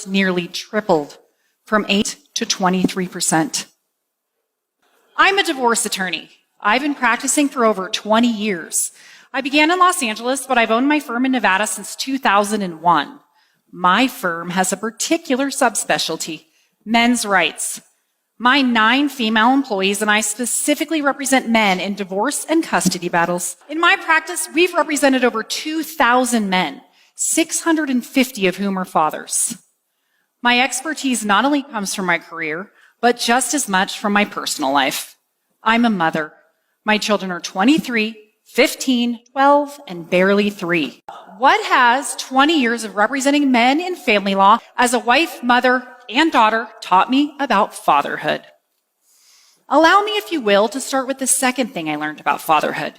nearly tripled from 8 to 23%. I'm a divorce attorney. I've been practicing for over 20 years. I began in Los Angeles, but I've owned my firm in Nevada since 2001. My firm has a particular subspecialty, men's rights. My 9 female employees and I specifically represent men in divorce and custody battles. In my practice, we've represented over 2,000 men, 650 of whom are fathers. My expertise not only comes from my career, but just as much from my personal life. I'm a mother. My children are 23, 15, 12, and barely 3. What has 20 years of representing men in family law as a wife, mother, and daughter taught me about fatherhood? Allow me, if you will, to start with the second thing I learned about fatherhood.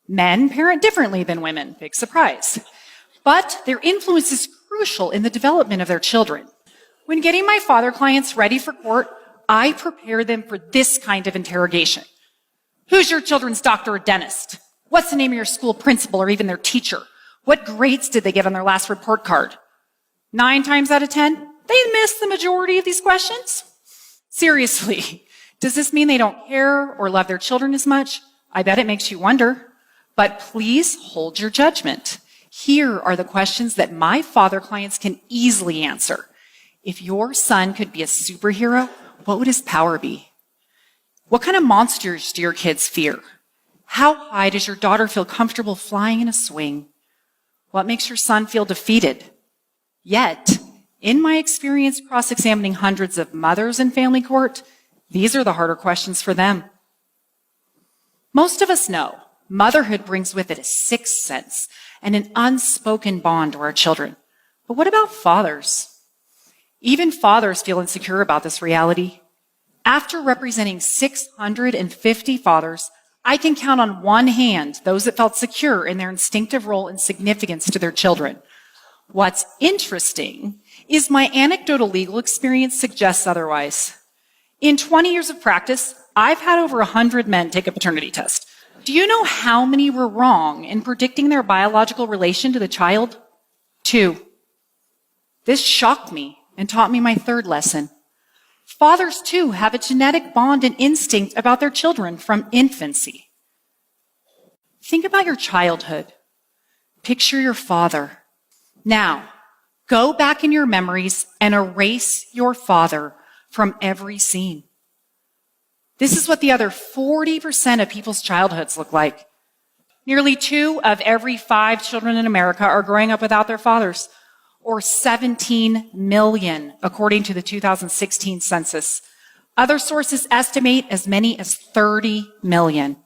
Men parent differently than women, big surprise. But their influence is crucial in the development of their children. When getting my father clients ready for court, I prepare them for this kind of interrogation. Who's your children's doctor or dentist? What's the name of your school principal or even their teacher? What grades did they get on their last report card? 9 times out of 10, they miss the majority of these questions. Seriously, does this mean they don't care or love their children as much? I bet it makes you wonder. But please hold your judgment. Here are the questions that my father clients can easily answer. If your son could be a superhero, what would his power be? What kind of monsters do your kids fear? How high does your daughter feel comfortable flying in a swing? What makes your son feel defeated? Yet, in my experience cross-examining hundreds of mothers in family court, these are the harder questions for them. Most of us know motherhood brings with it a sixth sense and an unspoken bond to our children. But what about fathers? Even fathers feel insecure about this reality. After representing 650 fathers, I can count on one hand those that felt secure in their instinctive role and significance to their children. What's interesting is my anecdotal legal experience suggests otherwise. In 20 years of practice, I've had over 100 men take a paternity test. Do you know how many were wrong in predicting their biological relation to the child? 2. This shocked me and taught me my third lesson. Fathers, too, have a genetic bond and instinct about their children from infancy. Think about your childhood. Picture your father. Now, go back in your memories and erase your father from every scene. This is what the other 40% of people's childhoods look like. Nearly 2 of every 5 children in America are growing up without their fathers, or 17 million, according to the 2016 census. Other sources estimate as many as 30 million.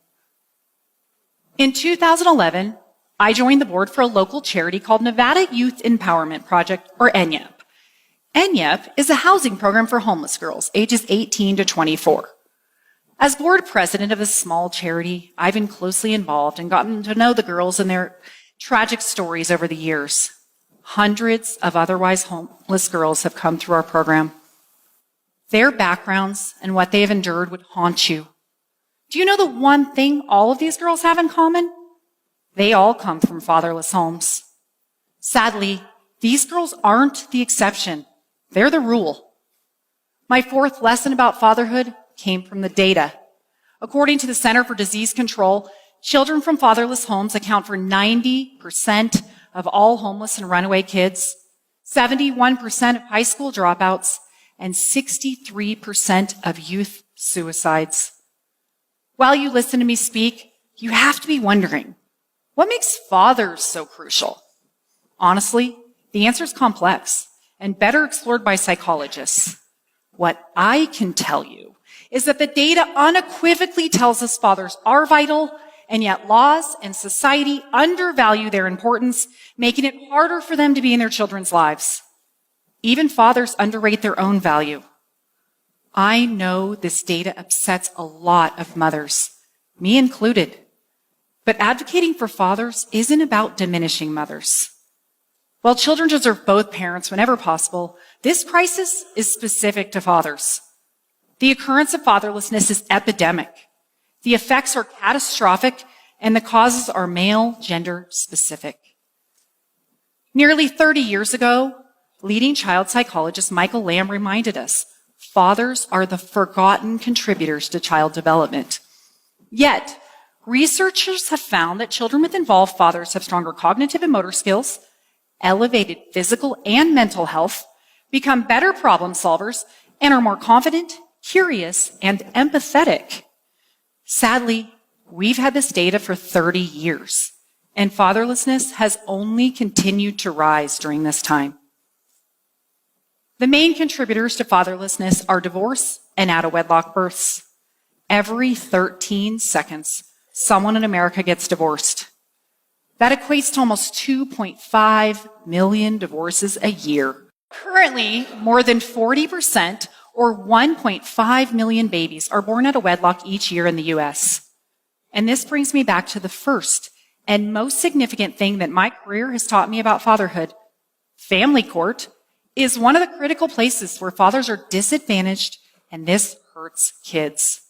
In 2011, I joined the board for a local charity called Nevada Youth Empowerment Project, or ENYEP. ENYEP is a housing program for homeless girls, ages 18 to 24. As board president of this small charity, I've been closely involved and gotten to know the girls and their tragic stories over the years. Hundreds of otherwise homeless girls have come through our program. Their backgrounds and what they have endured would haunt you. Do you know the one thing all of these girls have in common? They all come from fatherless homes. Sadly, these girls aren't the exception. They're the rule. My fourth lesson about fatherhood came from the data. According to the Center for Disease Control, children from fatherless homes account for 90% of all homeless and runaway kids, 71% of high school dropouts, and 63% of youth suicides. While you listen to me speak, you have to be wondering, what makes fathers so crucial? Honestly, the answer is complex and better explored by psychologists. What I can tell you is that the data unequivocally tells us fathers are vital, and yet laws and society undervalue their importance, making it harder for them to be in their children's lives. Even fathers underrate their own value. I know this data upsets a lot of mothers, me included. But advocating for fathers isn't about diminishing mothers. While children deserve both parents whenever possible, this crisis is specific to fathers. The occurrence of fatherlessness is epidemic. The effects are catastrophic, and the causes are male, gender specific. Nearly 30 years ago, leading child psychologist Michael Lamb reminded us, fathers are the forgotten contributors to child development. Yet, researchers have found that children with involved fathers have stronger cognitive and motor skills, elevated physical and mental health, become better problem solvers, and are more confident, curious, and empathetic. Sadly, we've had this data for 30 years, and fatherlessness has only continued to rise during this time. The main contributors to fatherlessness are divorce and out-of-wedlock births. Every 13 seconds, someone in America gets divorced. That equates to almost 2.5 million divorces a year. Currently, more than 40%, or 1.5 million babies, are born out of wedlock each year in the U.S. And this brings me back to the first and most significant thing that my career has taught me about fatherhood. Family court is one of the critical places where fathers are disadvantaged, and this hurts kids.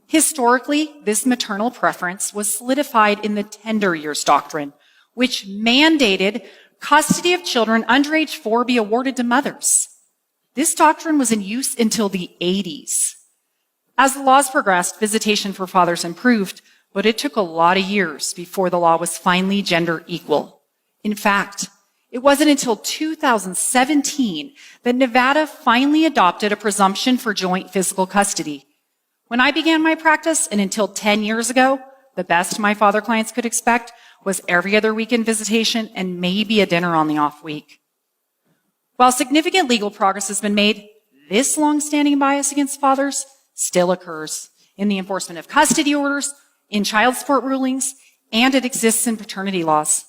Historically, this maternal preference was solidified in the tender years doctrine, which mandated custody of children under age 4 be awarded to mothers. This doctrine was in use until the 80s. As the laws progressed, visitation for fathers improved, but it took a lot of years before the law was finally gender equal. In fact, it wasn't until 2017 that Nevada finally adopted a presumption for joint physical custody. When I began my practice, and until 10 years ago, the best my father clients could expect was every other weekend visitation and maybe a dinner on the off week. While significant legal progress has been made, this long-standing bias against fathers still occurs in the enforcement of custody orders, in child support rulings, and it exists in paternity laws.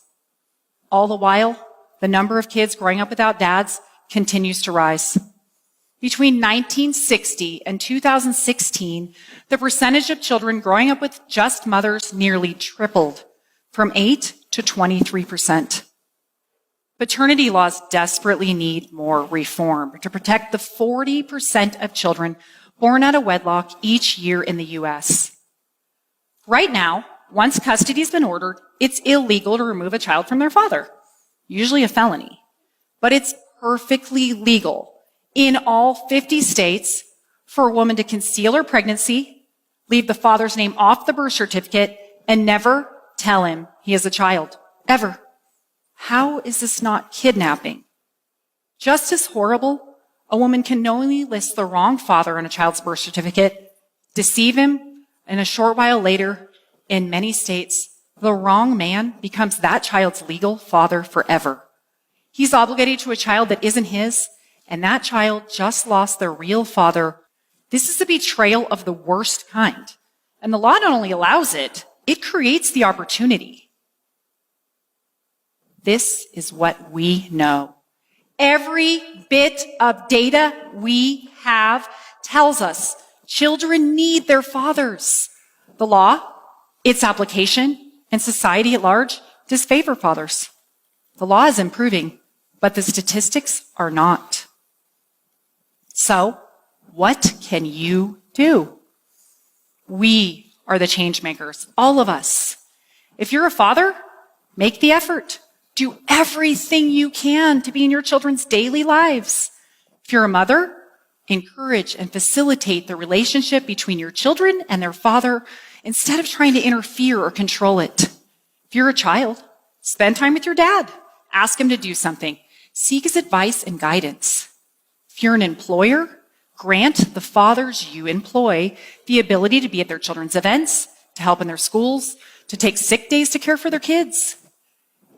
All the while, the number of kids growing up without dads continues to rise. Between 1960 and 2016, the percentage of children growing up with just mothers nearly tripled, from 8 to 23%. Paternity laws desperately need more reform to protect the 40% of children born out of wedlock each year in the U.S. Right now, once custody has been ordered, it's illegal to remove a child from their father, usually a felony. But it's perfectly legal in all 50 states for a woman to conceal her pregnancy, leave the father's name off the birth certificate, and never tell him he is a child. Ever. How is this not kidnapping? Just as horrible, a woman can knowingly list the wrong father on a child's birth certificate, deceive him, and a short while later, in many states, the wrong man becomes that child's legal father forever. He's obligated to a child that isn't his, and that child just lost their real father. This is a betrayal of the worst kind. And the law not only allows it, it creates the opportunity. This is what we know. Every bit of data we have tells us children need their fathers. The law, its application, and society at large disfavor fathers. The law is improving, but the statistics are not. So, what can you do? We are the change makers, all of us. If you're a father, make the effort. Do everything you can to be in your children's daily lives. If you're a mother, encourage and facilitate the relationship between your children and their father instead of trying to interfere or control it. If you're a child, spend time with your dad. Ask him to do something. Seek his advice and guidance. If you're an employer, grant the fathers you employ the ability to be at their children's events, to help in their schools, to take sick days to care for their kids.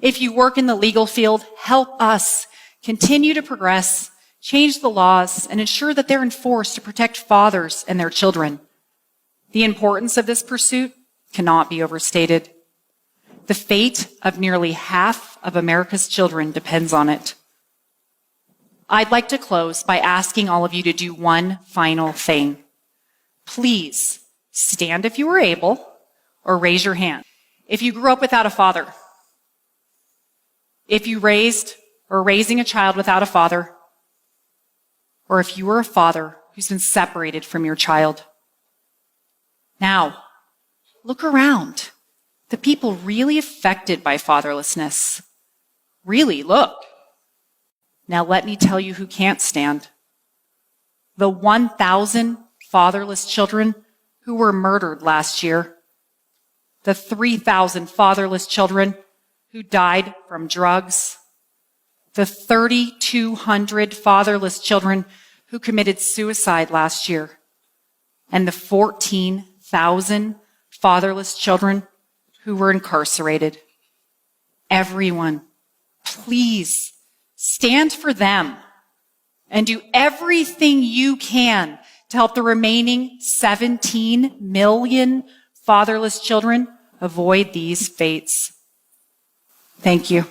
If you work in the legal field, help us continue to progress, change the laws, and ensure that they're enforced to protect fathers and their children. The importance of this pursuit cannot be overstated. The fate of nearly half of America's children depends on it. I'd like to close by asking all of you to do one final thing. Please stand if you are able, or raise your hand. If you grew up without a father, if you raised or are raising a child without a father, or if you are a father who's been separated from your child. Now, look around. The people really affected by fatherlessness. Really, look. Now let me tell you who can't stand. The 1,000 fatherless children who were murdered last year. The 3,000 fatherless children who died from drugs. The 3,200 fatherless children who committed suicide last year. And the 14,000 fatherless children who were incarcerated. Everyone, please stand for them and do everything you can to help the remaining 17 million fatherless children avoid these fates. Thank you.